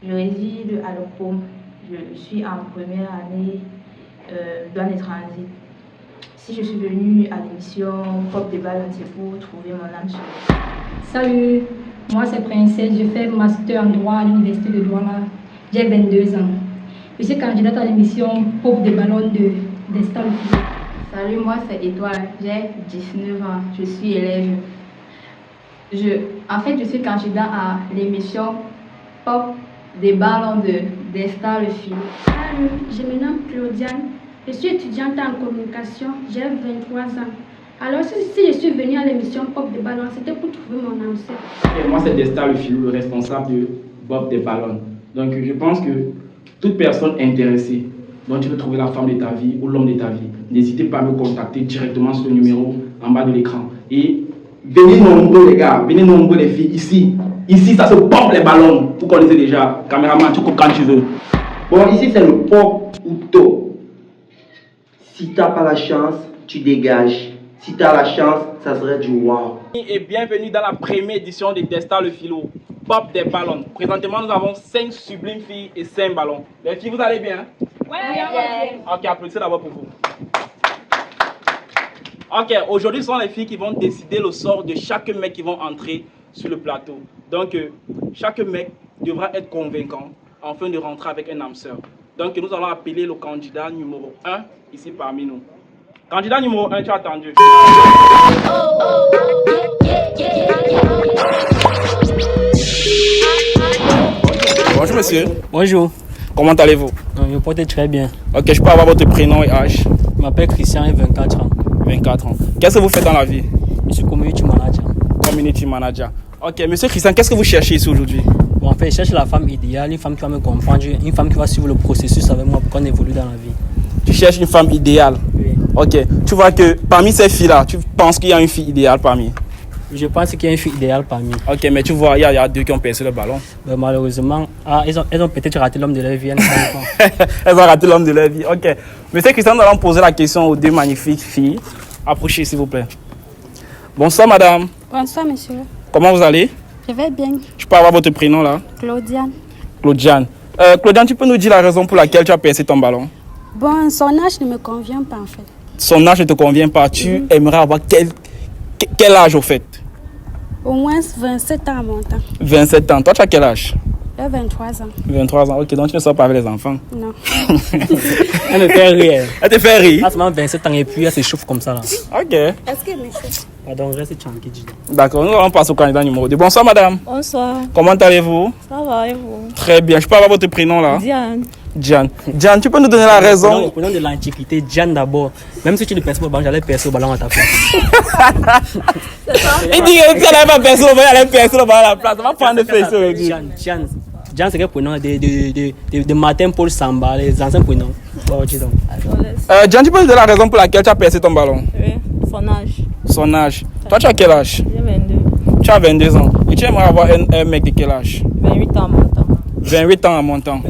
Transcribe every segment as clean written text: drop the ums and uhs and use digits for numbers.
Je réside à l'OPOM. Je suis en première année douane et transit. Si je suis venue à l'émission Pop Débat, c'est pour trouver mon âme sœur. Salut, moi c'est Princesse, je fais master en droit à l'université de Douala. J'ai 22 ans. Je suis candidate à l'émission Pop des ballons d'Estal. Salut, moi c'est Étoile, j'ai 19 ans, je suis élève. Je suis candidat à l'émission Pop des ballons d'Estal Philo. Salut, je me nomme Claudiane, je suis étudiante en communication, j'ai 23 ans. Alors si je suis venue à l'émission Pop des ballons, c'était pour trouver mon âme sœur. Et moi c'est Destin le Philo, le responsable de Pop des ballons. Donc je pense que toute personne intéressée dont tu veux trouver la femme de ta vie ou l'homme de ta vie, n'hésitez pas à me contacter directement sur le numéro en bas de l'écran. Et venez nombreux les gars, venez nombreux les filles ici. Ici ça se pompe les ballons, vous connaissez déjà. Caméraman, tu coupes quand tu veux. Bon, ici c'est le pop ou top. Si t'as pas la chance, tu dégages. Si t'as la chance, ça serait du wow. Et bienvenue dans la première édition de Destin le Philo, Pop des ballons. Présentement, nous avons 5 sublimes filles et 5 ballons. Les filles, vous allez bien? Ouais. Ok, applaudissez d'abord pour vous. Ok, aujourd'hui, ce sont les filles qui vont décider le sort de chaque mec qui vont entrer sur le plateau. Donc, chaque mec devra être convaincant afin de rentrer avec un âme sœur. Donc, nous allons appeler le candidat numéro 1 ici parmi nous. Candidat numéro 1, tu as attendu. Bonjour monsieur. Bonjour. Comment allez-vous? Je porte très bien. Ok, je peux avoir votre prénom et âge? Je m'appelle Christian, j'ai 24 ans. 24 ans. Qu'est-ce que vous faites dans la vie? Je suis community manager. Community manager. Ok, monsieur Christian, qu'est-ce que vous cherchez ici aujourd'hui? Bon, en fait, je cherche la femme idéale, une femme qui va me comprendre, une femme qui va suivre le processus avec moi pour qu'on évolue dans la vie. Tu cherches une femme idéale? Oui. Ok, tu vois que parmi ces filles-là, tu penses qu'il y a une fille idéale parmi? Je pense qu'il y a une fille idéale parmi. Ok, mais tu vois, il y a deux qui ont percé le ballon. Mais malheureusement, elles ont peut-être raté l'homme de leur vie. Elles ont raté l'homme de leur vie. Ok. Monsieur Christian, nous allons poser la question aux deux magnifiques filles. Approchez, s'il vous plaît. Bonsoir, madame. Bonsoir, monsieur. Comment vous allez? Je vais bien. Je peux avoir votre prénom là? Claudiane. Claudiane. Claudiane, tu peux nous dire la raison pour laquelle tu as percé ton ballon? Bon, son âge ne me convient pas en fait. Son âge ne te convient pas. Tu aimerais avoir quel âge au fait? Au moins 27 ans à mon temps. 27 ans. Toi, tu as quel âge? J'ai 23 ans. 23 ans. Ok, donc tu ne sors pas avec les enfants? Non. Elle me fait rire. Elle te fait rire? Elle a seulement 27 ans et puis elle s'échauffe comme ça là. Ok. Est-ce que monsieur? Pardon, reste tranquille. D'accord, nous allons passer au candidat numéro 2. Bonsoir madame. Bonsoir, Comment allez-vous? ça va et vous? Très bien. Je peux avoir votre prénom là? Diane. Diane. Diane, tu peux nous donner la raison? Prenons de l'antiquité, Diane d'abord. Même si tu ne perces pas le ballon, j'allais percer le ballon à ta place. Il dit que tu n'allais pas percer le ballon, elle allait percer le ballon à la place. On va prendre le face aujourd'hui. Diane, c'est quel prénom de Martin Paul Samba, les anciens prénoms. Bon, dis donc. Diane, tu peux nous donner la raison pour laquelle tu as percé ton ballon? Oui, son âge. Son âge. Toi, tu as quel âge? J'ai 22. Tu as 22 ans. Et tu aimerais avoir un mec de quel âge? 28 ans à mon temps. 28 ans à mon temps.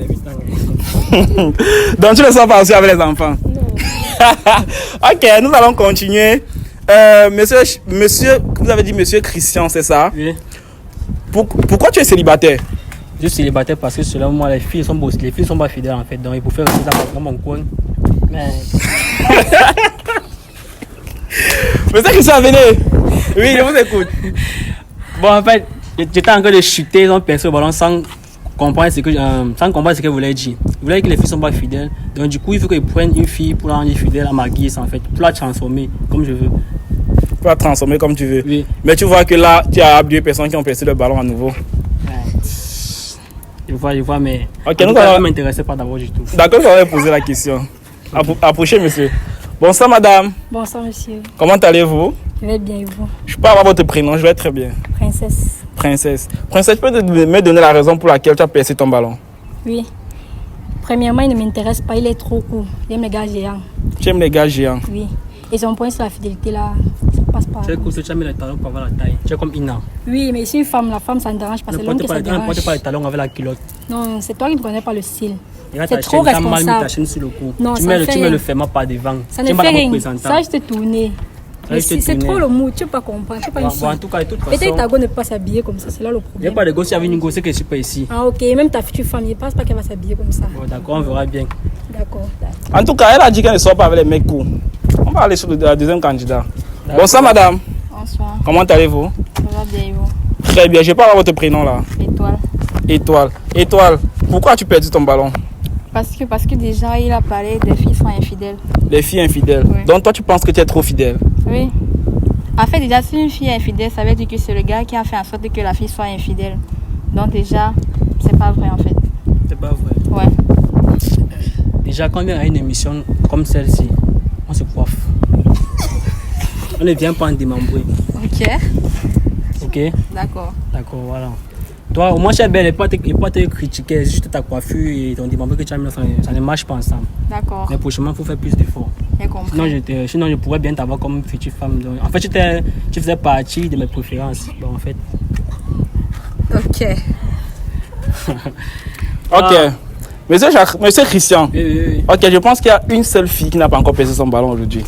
Donc tu ne sors pas aussi avec les enfants? Non. Ok, nous allons continuer. Monsieur, vous avez dit monsieur Christian, c'est ça? Oui. Pourquoi tu es célibataire? Je suis célibataire parce que selon moi, les filles sont pas fidèles en fait. Donc il faut faire ça dans mon coin. Mais... Monsieur Christian, venez. Oui, je vous écoute. Bon, en fait, j'étais en train de chuter, ils ont percé le ballon sans comprendre ce que voulait dire. Ils voulaient que les filles ne sont pas fidèles. Donc du coup, il faut qu'ils prennent une fille pour la rendre fidèle à ma guise en fait, pour la transformer comme je veux. Pour la transformer comme tu veux. Oui. Mais tu vois que là, tu as deux personnes qui ont percé le ballon à nouveau. Je vois, mais Ok, ça nous ne allons... m'intéressait pas d'abord du tout. D'accord, je vais poser la question. Approchez, monsieur. Bonsoir, madame. Bonsoir, monsieur. Comment allez-vous? Je vais bien et vous? Je peux avoir votre prénom, je vais très bien. Princesse. Princesse. Princesse, tu peux me donner la raison pour laquelle tu as percé ton ballon? Oui. Premièrement, il ne m'intéresse pas, il est trop court. J'aime les gars géants. Tu aimes les gars géants? Oui. Et son point sur la fidélité là, ça passe pas. Tu es cool, tu as mis les talons pour avoir la taille. Tu es comme Ina. Oui, mais je suis une femme, la femme ça ne dérange pas. Ne C'est l'homme qui ça porte dérange. pas les talons avec la culotte. Non, c'est toi qui ne connais pas le style. Regarde C'est ta trop chaîne, tu as mal mis ta responsable. chaîne sur le cou. Non, tu ça mets ne fait le rien. ferment par devant. Ça Tu ne es pas fait d'abord rien. présentable. Ça, je te tourner. Mais si, c'est trop le mot, tu ne peux pas comprendre. Tu peux pas une fille. En tout cas, de toute façon. Peut-être ta go ne peut pas s'habiller comme ça, c'est là le Il n'y problème. a pas de gosse avec une gosse que je suis pas ici. Ah, ok, même ta future femme, je ne pense pas qu'elle va s'habiller comme ça. Bon, d'accord, on verra bien. D'accord. En tout cas, elle a dit qu'elle ne sort pas avec les mecs courts. On va aller sur le deuxième candidat. Bonsoir madame. Bonsoir, Comment allez-vous? ça va bien et vous? Très bien, je n'ai pas votre prénom là. Étoile. Étoile. Étoile, pourquoi as-tu perdu ton ballon? Parce que déjà, il a parlé des filles sont infidèles. Les filles infidèles. Oui. Donc toi tu penses que tu es trop fidèle? Oui. En fait, déjà, si une fille est infidèle, ça veut dire que c'est le gars qui a fait en sorte que la fille soit infidèle. Donc déjà, c'est pas vrai en fait. C'est pas vrai. Ouais. Déjà, quand on vient à une émission comme celle-ci, on se coiffe. On ne vient pas en démembrer. Ok. Ok? D'accord. D'accord, voilà. Toi, au moins, tu es belle et pas te critiquer, juste ta coiffure et ton démembré que tu as mis, ça ne marche pas ensemble. D'accord. Mais prochainement, il faut faire plus d'efforts. J'ai compris. Sinon, je pourrais bien t'avoir comme future femme. Donc, en fait, tu faisais partie de mes préférences. Bon, en fait. Ok. Ok. Monsieur Christian. Oui. Ok, je pense qu'il y a une seule fille qui n'a pas encore percé son ballon aujourd'hui.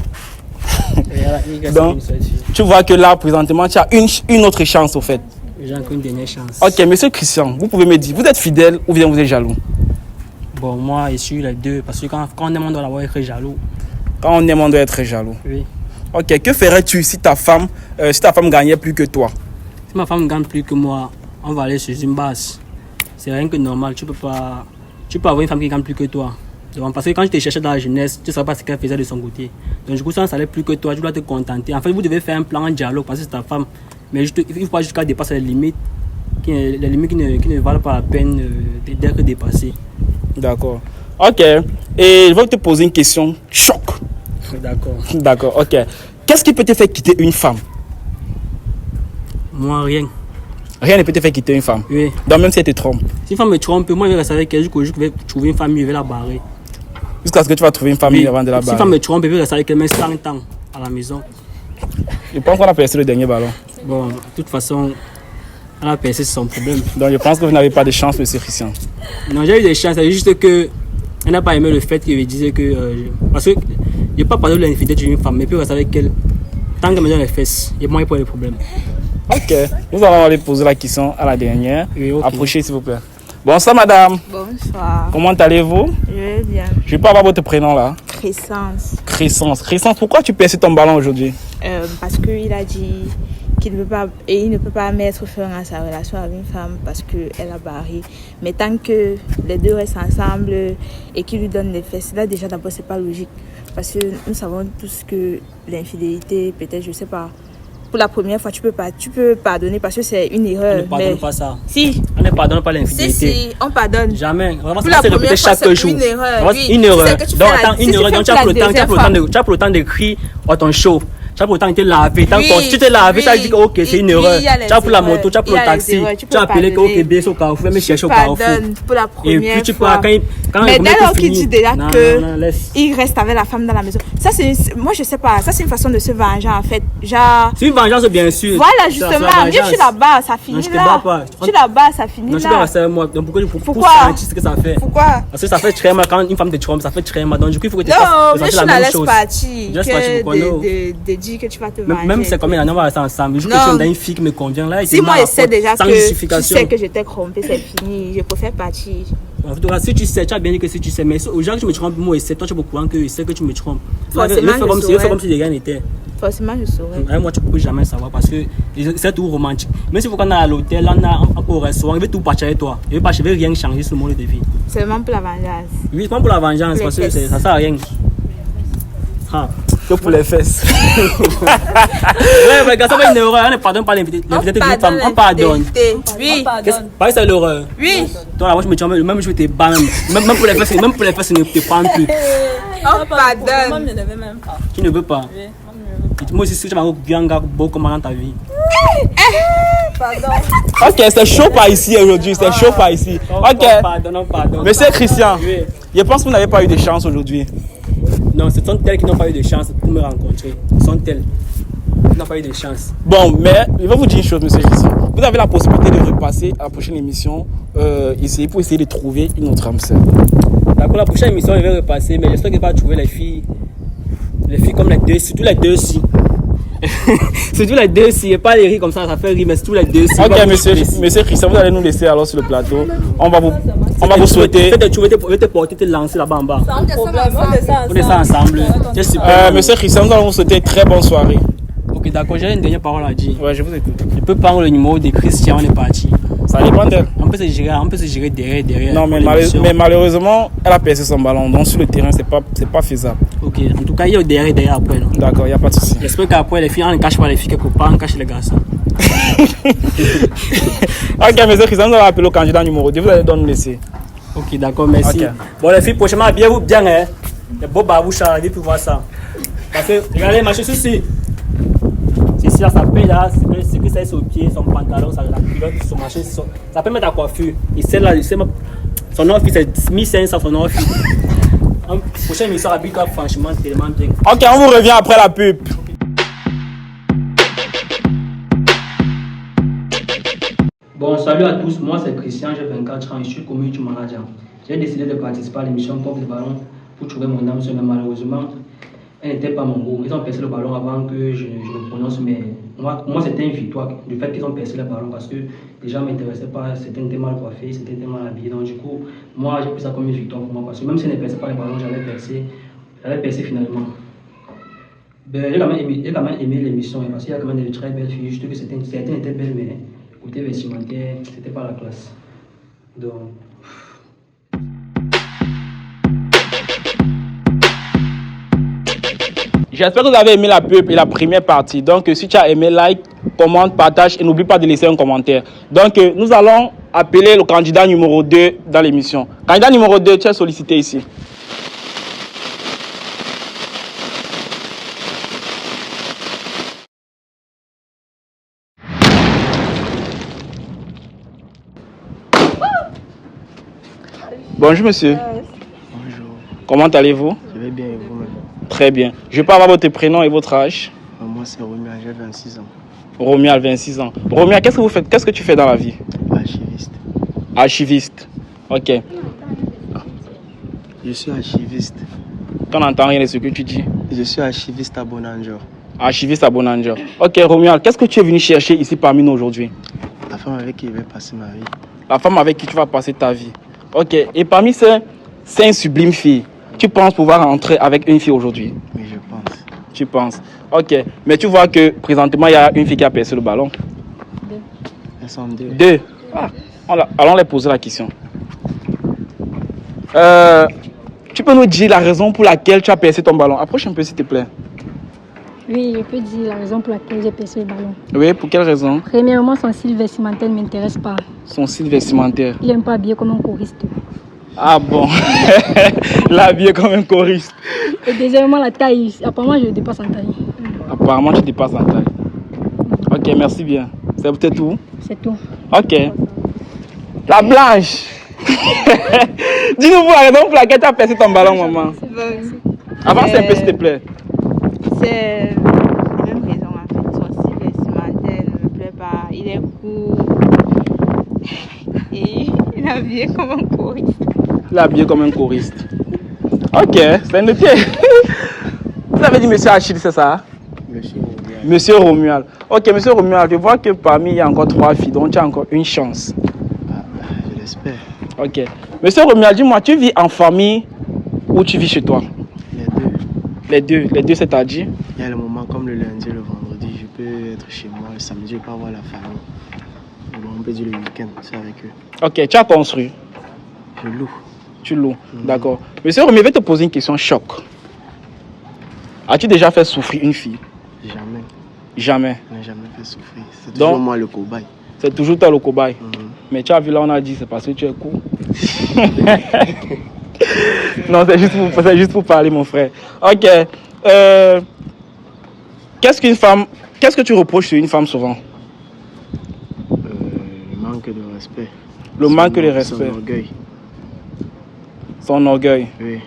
Donc, tu vois que là, présentement, tu as une autre chance au fait. J'ai encore une dernière chance. Ok, monsieur Christian, vous pouvez me dire, vous êtes fidèle ou bien vous êtes jaloux? Bon, moi, je suis les deux. Parce que quand on aime, on doit avoir être jaloux. Quand on aime, on doit être jaloux. Oui. Ok, que ferais-tu si ta femme gagnait plus que toi? Si ma femme gagne plus que moi, on va aller sur une base. C'est rien que normal. Tu peux avoir une femme qui gagne plus que toi. Donc, parce que quand je t'ai cherché dans la jeunesse, tu ne savais pas ce qu'elle faisait de son côté. Donc du coup, ça ne savait plus que toi, tu dois te contenter. En fait, vous devez faire un plan en dialogue parce que c'est ta femme. Mais il ne faut pas jusqu'à dépasser les limites qui ne valent pas la peine d'être dépassées. D'accord. Ok. Et je vais te poser une question choc. D'accord. D'accord, ok. Qu'est-ce qui peut te faire quitter une femme? Moi, rien. Rien ne peut te faire quitter une femme. Oui. Donc même si elle te trompe. Si une femme me trompe, moi je vais rester avec elle jusqu'au jour que je vais trouver une femme mieux, je vais la barrer. Jusqu'à ce que tu vas trouver une famille avant de la barrer. Si une femme me trompe, je vais rester avec elle mais 100 ans à la maison. Je pense qu'on a percé le dernier ballon. Bon, de toute façon, elle a percé, c'est son problème. Donc je pense que vous n'avez pas de chance, monsieur Christian. Non, j'ai eu des chances, c'est juste que elle n'a pas aimé le fait que je disais que... parce que je n'ai pas parlé de l'infidélité d'une femme, mais puis rester avec elle, tant qu'elle me donne les fesses, il y a moins pas de problème. Ok, nous allons aller poser la question à la dernière. Oui, ok. Approchez s'il vous plaît. Bonsoir madame. Bonsoir. Comment allez-vous? Je vais bien. Je peux avoir votre prénom là? Crescence. Crescence. Crescence, pourquoi tu perces ton ballon aujourd'hui? Parce qu'il a dit qu'il ne peut pas mettre fin à sa relation avec une femme parce qu'elle a barré. Mais tant que les deux restent ensemble et qu'il lui donne les fesses, là déjà d'abord c'est pas logique. Parce que nous savons tous que l'infidélité, peut-être, je sais pas, pour la première fois tu peux pardonner parce que c'est une erreur. On ne pardonne pas ça. Si. On ne pardonne pas l'infidélité. Si, on pardonne. Jamais. Vraiment, Pour la c'est première fois, chaque c'est jour. une erreur. Oui. Une erreur. C'est que tu Donc, fais la- attends, si une tu erreur. fais Donc, tu pour as la pour deuxième le temps d'écrire à ton show. Tu as pour le temps de te laver. Tant Oui, que tu t'es lavé, tu as oui. dit que ok, c'est une Oui, erreur. il y a les Tu as pour la erreurs. moto, tu as pour Il y le a les taxi. erreurs. Tu Tu as peux appelé que pardonner. ok, bien au Carrefour, même chercher au Pardonne Carrefour. pour la Et première puis tu peux, fois. quand Mais le dès moment lors est qu'il fini- dit déjà Non, que non, laisse. il reste avec la femme dans la maison. Ça c'est moi je sais pas, ça c'est une façon de se venger en fait. Genre C'est une vengeance, bien sûr. voilà C'est justement, la mieux vengeance. tu la bats, ça Non, finit je te là. bats pas. Tu la bats, ça finit Non, tu peux là. rester avec moi. Donc pour Pourquoi? sentir ce que ça fait. Pourquoi? Parce que ça fait très mal quand une femme te trompe, ça fait très mal. Donc du coup, il faut que tu Non, fasses mais ressentir tu la la même laisses chose. partir Je laisse partir, pourquoi non? de dire que tu vas te venger. Même si c'est combien d'années on va rester ensemble. Juste que Non. tu aimes dans une fille qui me convient là. Si moi je sais déjà sans que tu justification. sais que je t'ai trompé, c'est fini, je préfère partir. En tout cas, si tu sais, tu as bien dit que si tu sais, mais au genre que tu me trompes, moi, c'est toi, tu es au courant que je sais que tu me trompes. Forcément, Je fais comme je si- je fais saurais. comme si de rien n'était. Forcément je saurais. Avec moi, tu peux jamais savoir parce que c'est tout romantique. Même si vous on est à l'hôtel, on est au restaurant, je vais tout partager avec toi. Je vais rien changer sur le monde de vie. Seulement pour la vengeance. Oui, pas pour la vengeance, Les parce que fesses. ça sert à rien. Ah. Que pour les fesses. Ouais, mais regarde, ça va une erreur. On ne pardonne pas l'infidélité d'une femme. On pardonne. Oui. Parce que c'est l'horreur. Oui. Toi, là, moi, je me trompe, même je vais te battre. Même pour les fesses, ne te prends plus. On pardonne. Tu ne veux pas. Et moi aussi, si tu vas bien beau comment dans ta vie. Ok, c'est chaud par ici aujourd'hui, c'est chaud par ici. Ok, Pardon. monsieur Christian, Oui. je pense que vous n'avez pas eu de chance aujourd'hui. Non, ce sont tels qui n'ont pas eu de chance pour me rencontrer. Ce sont tels qui n'ont pas eu de chance. Bon, mais je vais vous dire une chose, monsieur Christian. Vous avez la possibilité de repasser à la prochaine émission pour essayer de trouver une autre âme sœur. D'accord, la prochaine émission, je vais repasser, mais j'espère que je vais trouver les filles comme les deux, surtout les deux aussi. C'est tous les deux si, et pas les rires comme ça fait rire, mais c'est tous les deux si. Ok, monsieur Christian, vous allez nous laisser alors sur le plateau. On va vous souhaiter. Tu veux te porter, te lancer là-bas en bas. Sans problème, On descend ensemble. C'est super. Monsieur Christian, nous allons vous souhaiter très bonne soirée. Ok, d'accord, j'ai une dernière parole à dire. Ouais, je vous écoute. Je peux prendre le numéro de Christian, on est parti. Ça dépend d'elle. On peut se gérer derrière. Non, mais malheureusement, elle a percé son ballon. Donc sur le terrain, c'est pas faisable. Ok, en tout cas, il y a derrière après. D'accord, il n'y a pas de souci. J'espère qu'après, les filles, on ne cache pas les filles quelque part, on cache les garçons. Ok, monsieur Christian, nous allons appeler le candidat numéro 2. Vous allez nous laisser. Ok, d'accord, merci. Okay. Bon, les filles, prochainement, habillez-vous bien, hein. Les beaux babouches, allez pour voir ça. Parce que, regardez, ma chaussure ici. C'est ici, là, ça paye là, c'est que ça est sur le pied, son pantalon, ça, la culotte, son machin, ça peut mettre ta coiffure. Et celle-là, son outfit, c'est 1500 son outfit. En prochaine émission, habille-toi franchement tellement bien. Ok, on vous revient après la pub. Bon, salut à tous, moi c'est Christian, j'ai 24 ans, je suis community manager. J'ai décidé de participer à l'émission Pop de Ballon pour trouver mon âme, mais malheureusement, elle n'était pas mon goût. Ils ont percé le ballon avant que je me prononce, mais moi c'était une victoire du fait qu'ils ont percé le ballon parce que les gens ne m'intéressaient pas, c'était mal coiffé, c'était mal habillé. Donc du coup, moi j'ai pris ça comme une victoire pour moi parce que même si je ne perçais pas le ballon, j'allais percer finalement. Ben, j'ai quand même aimé l'émission parce qu'il y a quand même de très belles filles, juste que certaines étaient belles, mais côté vestimentaire, c'était pas la classe. Donc. J'espère que vous avez aimé la pub et la première partie. Donc, si tu as aimé, like, commente, partage et n'oublie pas de laisser un commentaire. Donc, nous allons appeler le candidat numéro 2 dans l'émission. Candidat numéro 2, tu es sollicité ici. Bonjour monsieur. Bonjour. Comment allez-vous? Je vais bien et vous-même? Très bien. Je peux avoir votre prénom et votre âge? Moi c'est Romuald, j'ai 26 ans. Romuald, 26 ans. Romuald, qu'est-ce que vous faites? Qu'est-ce que tu fais dans la vie? Archiviste. Archiviste. Ok. Je suis archiviste. On n'entend rien de ce que tu dis. Je suis archiviste à Bonanjo. Archiviste à Bonanjo. Ok, Romuald, qu'est-ce que tu es venu chercher ici parmi nous aujourd'hui? La femme avec qui je vais passer ma vie. La femme avec qui tu vas passer ta vie. Ok, et parmi ces 5 sublimes filles, tu penses pouvoir entrer avec une fille aujourd'hui? Oui, je pense. Tu penses? Ok, mais tu vois que présentement, il y a une fille qui a percé le ballon. Elles sont deux. Deux. Ah, allons les poser la question. Tu peux nous dire la raison pour laquelle tu as percé ton ballon? Approche un peu, s'il te plaît. Oui, je peux dire la raison pour laquelle j'ai percé le ballon. Oui, pour quelle raison? Premièrement, son style vestimentaire ne m'intéresse pas. Son style vestimentaire? Il n'aime pas habillé comme un choriste. Ah bon? L'habillé comme un choriste. Et deuxièmement, la taille. Apparemment, je dépasse en taille. Apparemment, tu dépasses en taille. Ok, merci bien. C'est peut-être tout? C'est tout. Ok. La blanche. Dis-nous la raison pour laquelle tu as percé ton ballon, maman. Avance un peu, s'il te plaît. C'est la même raison en fait. Son style vestimentaire ne me plaît pas. Il est court. Et il est habillé comme un choriste. Il est habillé comme un choriste. Ok, c'est noté. Vous avez dit monsieur Achille, c'est ça? Monsieur Romuald. Monsieur Romuald. Ok, monsieur Romuald, je vois que parmi il y a encore 3 filles, donc tu as encore une chance. Je l'espère. Ok. Monsieur Romuald, dis-moi, tu vis en famille ou tu vis chez toi? Les deux. Les deux, c'est-à-dire? Il y a le moment comme le lundi et le vendredi, je peux être chez moi. Le samedi, je ne vais pas voir la famille. Bon, on peut dire le week-end, c'est avec eux. Ok, tu as construit? Je loue. Tu loues, d'accord. Monsieur Romuald, je vais te poser une question choc. As-tu déjà fait souffrir une fille? Jamais. Jamais? Je n'ai jamais fait souffrir. C'est toujours moi le cobaye. C'est toujours toi le cobaye. Mais tu as vu là, on a dit, c'est parce que tu es court. Non, c'est juste pour parler, mon frère. Ok. Qu'est-ce que tu reproches sur une femme souvent? Le manque de respect. Le manque de respect. Son orgueil. Son orgueil. Oui.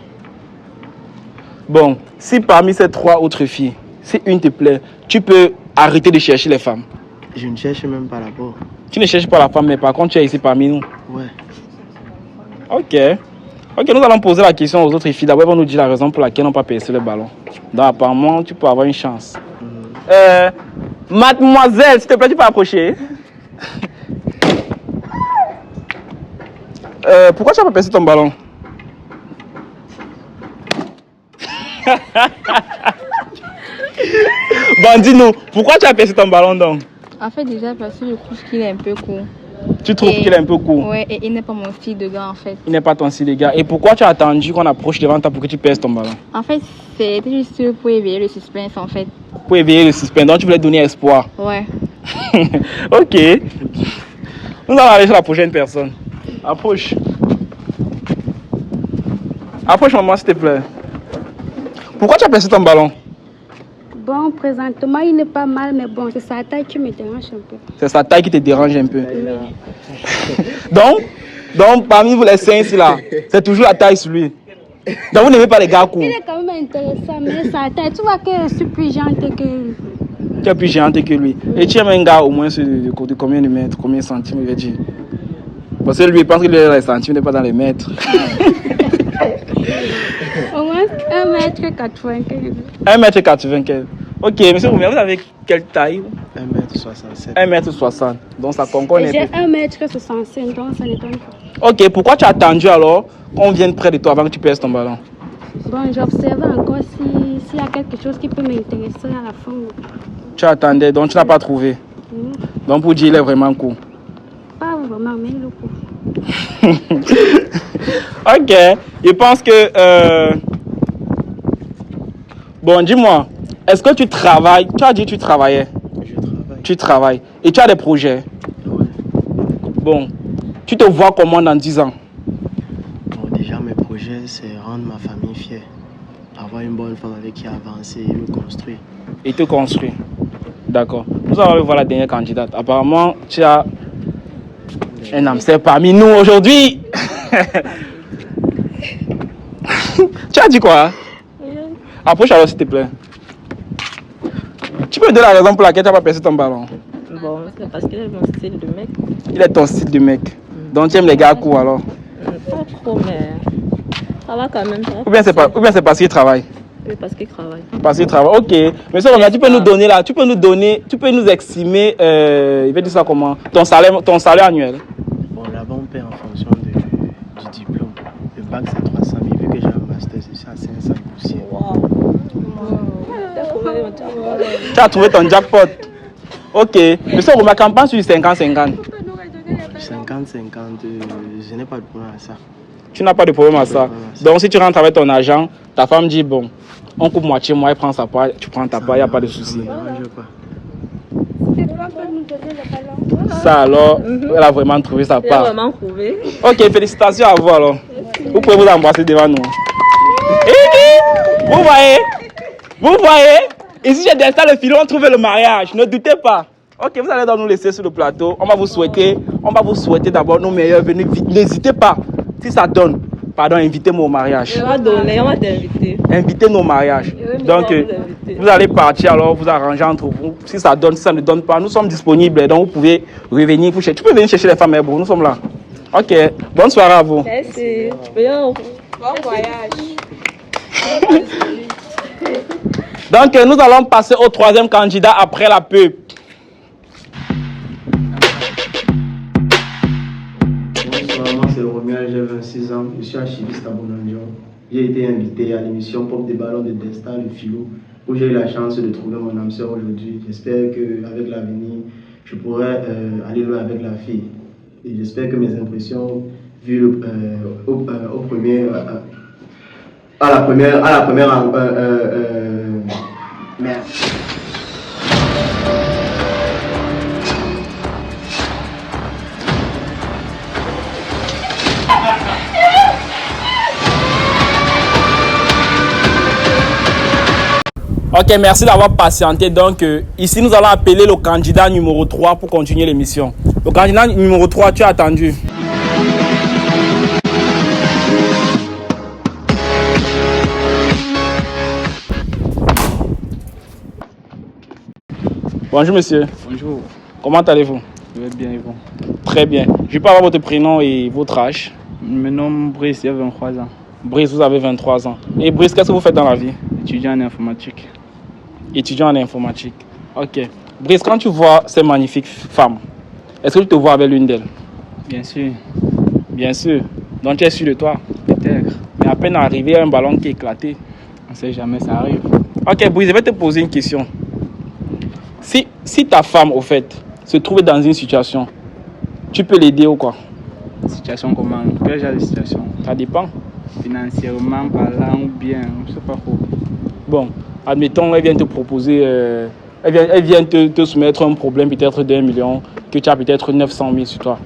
Bon, si parmi ces 3 autres filles, si une te plaît, tu peux arrêter de chercher les femmes. Je ne cherche même pas rapport. Tu ne cherches pas la femme, mais par contre, tu es ici parmi nous. Ouais. Ok. Ok, nous allons poser la question aux autres filles. D'abord, elles vont nous dire la raison pour laquelle on n'a pas percé le ballon. Donc, apparemment, tu peux avoir une chance. Mademoiselle, s'il te plaît, tu peux approcher. Pourquoi tu n'as pas percé ton ballon? Bon, dis-nous, pourquoi tu as percé ton ballon donc? En fait, déjà parce que je trouve qu'il est un peu court. Tu trouves qu'il est un peu court? Ouais, et il n'est pas mon style de gars en fait. Il n'est pas ton style de gars. Et pourquoi tu as attendu qu'on approche devant toi pour que tu perces ton ballon? En fait, c'était juste pour éveiller le suspense en fait. Pour éveiller le suspense, donc tu voulais donner espoir. Ouais. Ok. Nous allons aller sur la prochaine personne. Approche. Approche maman s'il te plaît. Pourquoi tu as percé ton ballon? Bon, présentement, il n'est pas mal, mais bon, c'est sa taille qui me dérange un peu. C'est sa taille qui te dérange un peu. Donc parmi vous les 5 ici là, c'est toujours la taille sur lui. Donc vous n'aimez pas les gars courts. Il est quand même intéressant, mais sa taille, tu vois que je suis plus gentille que lui. Tu es plus géante que lui. Et tu aimes un gars au moins de combien de mètres, combien de centimètres, il va dire. Parce que lui, il pense qu'il est dans les centimètres, il n'est pas dans les mètres. Au moins 1m95. 1m95. Ok, monsieur Roumia, vous avez quelle taille? 1m67. 1m60. Donc ça concorde un J'ai peu. 1m65, donc ça n'étonne pas. Ok, pourquoi tu as attendu alors qu'on vienne près de toi avant que tu perces ton ballon? Bon, j'observe encore s'il y a quelque chose qui peut m'intéresser à la fin. Tu attendais, donc tu n'as pas trouvé. Donc pour dire, il est vraiment court. Pas vraiment, mais il est court. Ok, je pense que... Bon, dis-moi, est-ce que tu travailles? Tu as dit que tu travaillais. Je travaille. Tu travailles. Et tu as des projets. Ouais. Bon, tu te vois comment dans 10 ans? Bon, déjà, mes projets, c'est rendre ma famille fière. Avoir une bonne femme avec qui avancer et me construire. Et te construire. D'accord. Nous allons voir la dernière candidate. Apparemment, tu as un hamster parmi nous aujourd'hui. Tu as dit quoi? Approche alors s'il te plaît. Tu peux me donner la raison pour laquelle tu n'as pas percé ton ballon? Bon, c'est parce qu'il est mon style de mec. Il est ton style de mec. Donc tu aimes les gars courts alors? Pas trop, mais ça va quand même. Ou bien c'est parce qu'il travaille? Oui, parce qu'il travaille. Parce qu'il travaille. Ok. Monsieur Romain, tu peux nous donner là, tu peux nous estimer, il va dire ça comment? Ton salaire annuel? Bon, là-bas, on paie en fonction du diplôme. Le bac, c'est 300 000. Vu que j'ai un master, c'est à 500 poussières. Tu as trouvé ton jackpot. Ok. Monsieur Romain, quand on pense sur 50-50? 50-50, je n'ai pas de problème à ça. Tu n'as pas de problème à ça. Donc si tu rentres avec ton agent, ta femme dit bon, on coupe moitié, moi elle prend sa part, tu prends ta part, il n'y a pas de souci. Ça alors, elle a vraiment trouvé sa part. Elle a vraiment trouvé. Ok, félicitations à vous alors. Vous pouvez vous embrasser devant nous. Vous voyez, ici j'ai déjà le filon, on trouve le mariage, ne doutez pas. Ok, vous allez donc nous laisser sur le plateau. On va vous souhaiter d'abord nos meilleurs venus. N'hésitez pas, si ça donne, invitez-moi au mariage. On va donner, on va t'inviter. Invitez-nous au mariage. Donc, vous allez partir alors, vous arranger entre vous. Si ça donne, si ça ne donne pas, nous sommes disponibles. Donc, vous pouvez revenir. Tu peux venir chercher les femmes, nous sommes là. Ok, bonne soirée à vous. Merci. Bon voyage. Donc, nous allons passer au troisième candidat après la pub. Bonsoir, moi c'est Romain, j'ai 26 ans, je suis archiviste à Bonandion. J'ai été invité à l'émission Pop des ballons de Destin, le Philo, où j'ai eu la chance de trouver mon âme sœur aujourd'hui. J'espère qu'avec l'avenir, je pourrai aller loin avec la fille. Et j'espère que mes impressions, vues à la première, merde. Ok, merci d'avoir patienté. Donc, ici, nous allons appeler le candidat numéro 3 pour continuer l'émission. Le candidat numéro 3, tu as attendu. Bonjour, monsieur. Bonjour. Comment allez-vous? Je vais bien et vous? Très bien. Je peux avoir votre prénom et votre âge? Mon nom Brice, j'ai 23 ans. Brice, vous avez 23 ans. Et Brice, qu'est-ce que vous faites dans la vie? Étudiant en informatique. Étudiant en informatique. Ok. Brice, quand tu vois ces magnifiques femmes, est-ce que tu te vois avec l'une d'elles? Bien sûr. Bien sûr. Donc tu es sûr de toi? Peut-être. Mais à peine arrivé à un ballon qui est éclaté. On sait jamais, ça arrive. Ok, Brice, je vais te poser une question. Si ta femme, au fait, se trouve dans une situation, tu peux l'aider ou quoi? Situation comment? Quel genre de situation? Ça dépend. Financièrement parlant ou bien, je sais pas trop. Bon, admettons, elle vient te proposer, elle vient te soumettre un problème peut-être d'1 million, que tu as peut-être 900 000 sur toi.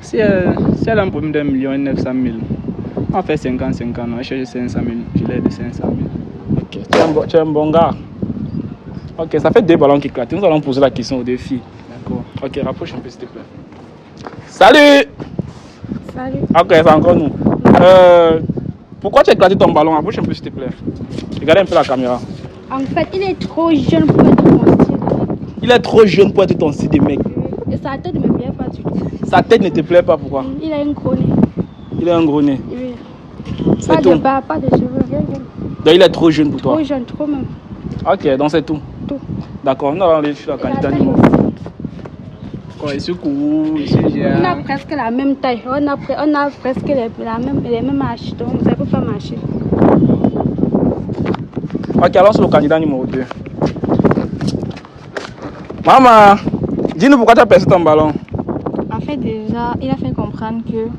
Si elle a un problème d'1 million et 900 000, on fait 50-50, on cherche 500 000, je l'aide de 500 000. Ok, tu es un bon gars. Ok, ça fait 2 ballons qui éclatent. Nous allons poser la question aux 2 filles. D'accord. Ok, rapproche un peu s'il te plaît. Salut! Salut. Ok, c'est encore nous. Pourquoi tu as éclaté ton ballon? Approche un peu s'il te plaît. Regardez un peu la caméra. En fait, il est trop jeune pour être mon style de mec. Il est trop jeune pour être ton style de mec. Et sa tête ne me plaît pas du tout. Sa tête ne te plaît pas, pourquoi? Il a un gros nez. Il a un gros nez. Oui. C'est Pas tout. de barbe, pas de cheveux, rien. Donc il est trop jeune pour toi. Trop jeune, trop même. Ok, donc c'est tout. Tout. D'accord, nous allons aller sur la candidat numéro. Quoi, ici, court, ici, j'ai. On a presque la même taille. On a presque les mêmes âges. Donc ça ne peut pas marcher. Ok, allons sur le candidat numéro 2. Maman, dis-nous pourquoi tu as perdu ton ballon. En fait, déjà, il a fait comprendre que...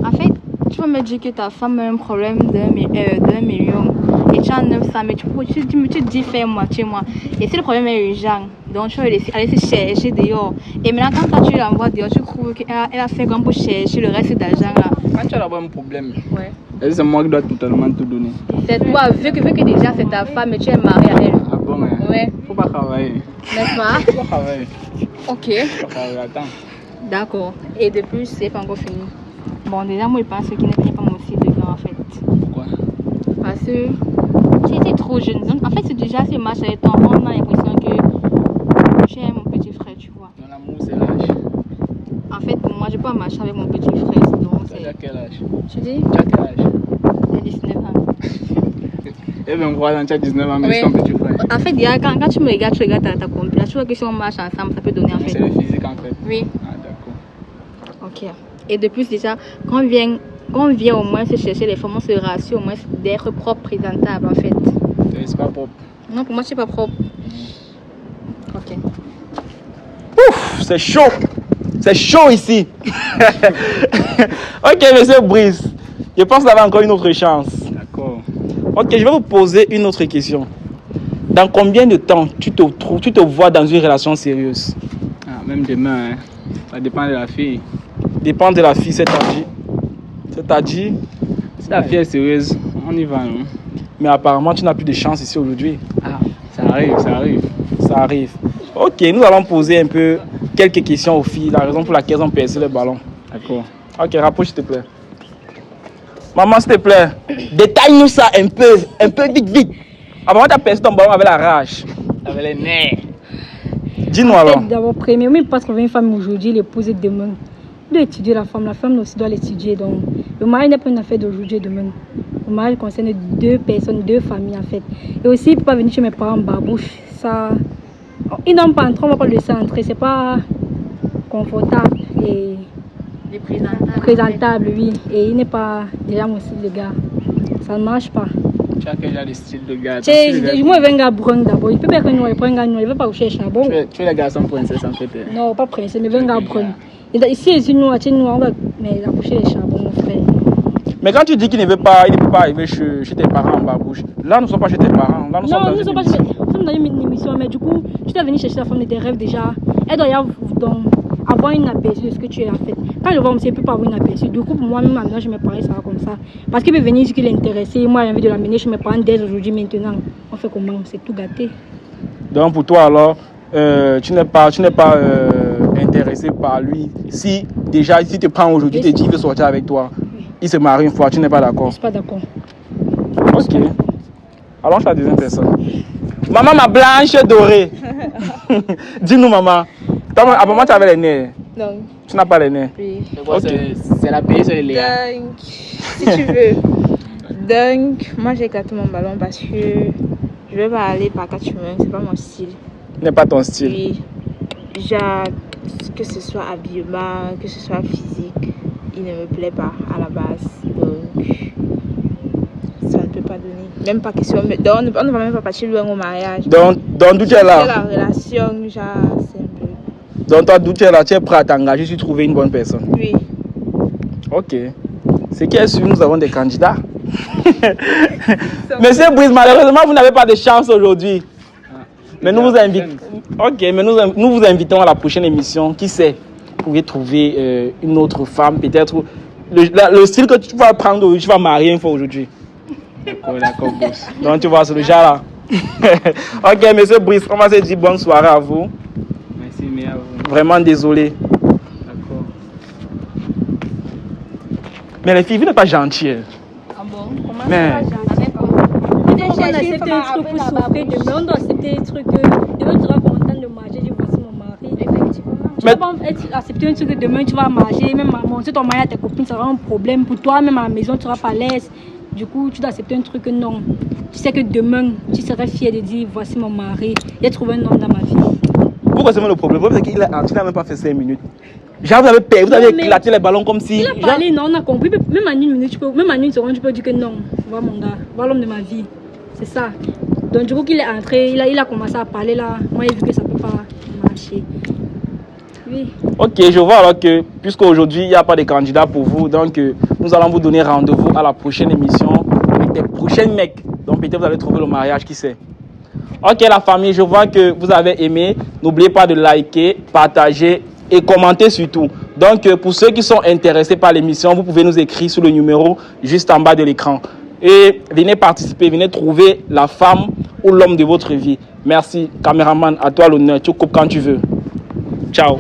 En fait, tu vas me dire que ta femme a un problème d'1 million et tu as 900, mais tu dis fais moitié moi. Et si le problème est urgent, donc tu vas aller se chercher dehors. Et maintenant, quand toi, tu l'envoies dehors, tu trouves qu'elle a fait comme pour chercher le reste d'argent là. Quand tu as d'abord un problème, ouais. C'est moi qui dois totalement tout donner. C'est toi, vu que déjà c'est ta femme et tu es marié à elle. Ah bon, hein? Ouais. Faut pas travailler. N'est-ce pas? Faut pas travailler. Ok. Faut pas travailler, attends. D'accord. Et de plus, c'est pas encore fini. Bon, déjà, moi, je pense qu'il n'est pas mon style de gars, en fait. Pourquoi? Parce que tu étais trop jeune. Donc, en fait, c'est déjà ce match avec ton on a l'impression que tu es mon petit frère, tu vois. Dans l'amour, c'est l'âge. En fait, moi, je peux pas marcher avec mon petit frère. Donc, Tu as quel âge? Tu dis? Tu as quel âge? J'ai 19 ans. Et 23 ans, tu as 19 ans, mais Oui. c'est ton petit frère. En fait, déjà, quand tu me regardes, tu regardes ta compagnie. Tu vois que si on marche ensemble, ça peut donner, en fait. C'est le physique, en fait. Oui. Ah, d'accord. Ok. Et de plus, déjà, quand on vient au moins se chercher les femmes, on se rassure au moins d'être propre, présentable, en fait. C'est pas propre. Non, pour moi, c'est pas propre. Ok. Ouf, c'est chaud. C'est chaud ici. Ok, monsieur Brice. Je pense que vous avez encore une autre chance. D'accord. Ok, je vais vous poser une autre question. Dans combien de temps tu te vois dans une relation sérieuse? Ah, même demain, hein. Ça dépend de la fille. Dépend de la fille, c'est-à-dire? C'est-à-dire? Si la fille est sérieuse, on y va, non? Mais apparemment, tu n'as plus de chance ici aujourd'hui. Ah, ça arrive, ça arrive. Ça arrive. Ok, nous allons poser un peu quelques questions aux filles, la raison pour laquelle elles ont percé le ballon. D'accord. Ok, rapproche s'il te plaît. Maman, s'il te plaît, détaille-nous ça un peu vite, vite. Apparemment, tu as percé ton ballon avec la rage. Avec les nerfs. Dis-nous alors. D'abord, premier, même parce qu'on veut une femme aujourd'hui, l'épouse est demain. Il doit étudier la femme aussi doit l'étudier. Donc, le mariage n'est pas une affaire d'aujourd'hui et demain. Le mariage concerne 2 personnes, 2 familles en fait. Et aussi, il ne peut pas venir chez mes parents en barbouche. Ça, ils n'ont pas entré, on ne va pas le laisser entrer. C'est pas confortable et présentable, oui. Et il n'est pas déjà mon style de gars. Ça ne marche pas. Tu as quel genre de style de gars? Moi, je veux un gars brun d'abord. Il peut pas être noir, il prend un gars noir. Il ne veut pas coucher charbon. Tu es le garçon princesse en fait. Non, pas princesse, mais je veux un gars brun. Et ici, je suis noir, tu es noir, on va mais accoucher les charbons, mon frère. Mais quand tu dis qu'il ne peut pas arriver chez tes parents en barbouche, là nous ne sommes pas chez tes parents. Là, nous sommes dans une émission, mais du coup, tu dois venir chercher la femme de tes rêves déjà. Elle doit y avoir une aperçu de ce que tu es en fait. Quand je vois monsieur, il ne peut pas avoir une aperçu. Du coup, pour moi, même maintenant, je me parie ça va comme ça. Parce qu'il peut venir dire qu'il est intéressé. Moi, j'ai envie de l'amener chez mes parents dès aujourd'hui, maintenant. On fait comment? C'est tout gâté. Donc pour toi alors, tu n'es pas intéressé par lui. Si déjà, si tu prends aujourd'hui, tu te dis qu'il veut sortir avec toi, il se marie une fois, tu n'es pas d'accord? Je ne suis pas d'accord. Ok. Allons sur la deuxième personne. Maman, ma blanche dorée. Dis-nous, maman. Apparemment, tu avais les nez. Non. Tu n'as pas les nez. Oui. Okay. C'est la paix sur les liens. Donc, si tu veux. Donc, moi j'ai éclaté mon ballon parce que je veux pas aller par 4 chemins, c'est pas mon style. N'est pas ton style. Oui. Genre, que ce soit habillement, que ce soit physique, il ne me plaît pas à la base. Donc, ça ne peut pas donner. Même pas question. Donc, on ne va même pas partir loin au mariage. Donc d'où tu es là? La relation, genre, c'est un peu. Donc, toi, d'où tu es là, tu es prêt à t'engager si tu trouves une bonne personne? Oui. Ok. C'est qui est sûr, nous avons des candidats. Monsieur Brice, malheureusement, vous n'avez pas de chance aujourd'hui. Mais nous vous invitons. Ok, mais nous vous invitons à la prochaine émission. Qui sait, vous pouvez trouver une autre femme, peut-être. Le style que tu vas prendre aujourd'hui, tu vas marier une fois aujourd'hui. D'accord, boss. Donc tu vois, c'est le genre là. Ok, monsieur Brice, on va se dire bonne soirée à vous. Merci, mais à vous. Vraiment désolé. D'accord. Mais les filles, vous n'êtes pas gentilles. Ah bon? Comment Mais... ça va gentil? On accepte un truc pour souffrir demain, on doit accepter un truc que demain tu seras content de marcher, je voici mon mari. Effectivement. Tu vas pas accepter un truc que demain tu vas marcher, même montrer ton mari à tes copines, ça sera un problème pour toi, même à la maison tu seras pas à l'aise. Du coup, tu dois accepter un truc que non. Tu sais que demain, tu serais fier de dire voici mon mari, j'ai trouvé un homme dans ma vie. Pourquoi c'est même le problème? C'est qu'il n'a même pas fait 5 minutes. Genre, vous avez éclaté les ballons comme si. Il a parlé, non, on a compris. Même en une minute, même en une seconde, tu peux dire que non. Voilà mon gars, voilà l'homme de ma vie. C'est ça. Donc, du coup, qu'il est entré, il a commencé à parler là. Moi, j'ai vu que ça ne peut pas marcher. Oui. Ok, je vois alors que, puisqu'aujourd'hui, il n'y a pas de candidat pour vous, donc nous allons vous donner rendez-vous à la prochaine émission avec des prochains mecs. Donc, peut-être vous allez trouver le mariage, qui sait. Ok, la famille, je vois que vous avez aimé. N'oubliez pas de liker, partager et commenter surtout. Donc, pour ceux qui sont intéressés par l'émission, vous pouvez nous écrire sur le numéro juste en bas de l'écran. Et venez participer, venez trouver la femme ou l'homme de votre vie. Merci, caméraman, à toi l'honneur. Tu coupes quand tu veux. Ciao.